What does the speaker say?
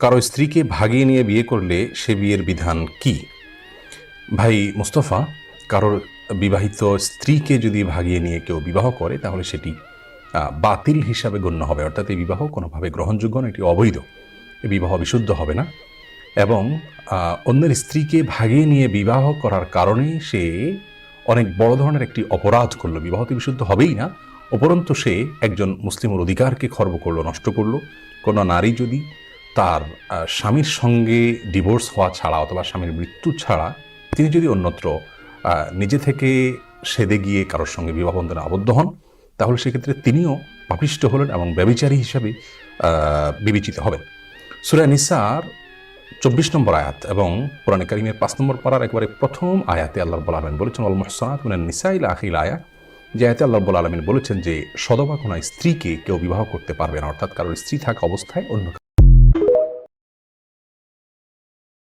কারো স্ত্রীকে ভাগিয়ে নিয়ে বিয়ে করলে সে বিয়ের বিধান কি? ভাই মুস্তফা, কারোর বিবাহিত স্ত্রীকে যদি ভাগিয়ে নিয়ে কেউ বিবাহ করে তাহলে সেটি বাতিল হিসাবে গণ্য হবে, অর্থাৎ এই বিবাহ কোনোভাবে গ্রহণযোগ্য না, এটি অবৈধ। এই বিবাহ বিশুদ্ধ হবে না এবং অন্যের স্ত্রীকে ভাগিয়ে নিয়ে বিবাহ করার কারণে সে অনেক বড় ধরনের একটি অপরাধ করলো। বিবাহ তো বিশুদ্ধ হবেই না, উপরন্তু সে একজন মুসলিমের অধিকারকে খর্ব করলো, নষ্ট করলো। কোনো নারী যদি তার স্বামীর সঙ্গে ডিভোর্স হওয়া ছাড়া অথবা স্বামীর মৃত্যু ছাড়া তিনি যদি অন্যত্র নিজে থেকে সেদে গিয়ে কারোর সঙ্গে বিবাহ বন্ধনে আবদ্ধ হন, তাহলে সেক্ষেত্রে তিনিও পাপিষ্ঠ হলেন এবং ব্যভিচারী হিসাবে বিবেচিত হবেন। সূরা নিসার 24 নম্বর আয়াত এবং কোরআনে কারিমের 5 নম্বর পারার একেবারে প্রথম আয়াতে আল্লাহ রাব্বুল আলামিন বলেছেন আল মুহসানাতু মিনান নিসা ইলা আখিল আয়া, যে আয়াতে আল্লাহ রাব্বুল আলামিন বলেছেন যে সদবা কোনো স্ত্রীকে কেউ বিবাহ করতে পারবে না, অর্থাৎ কারোর স্ত্রী থাকা অবস্থায় অন্য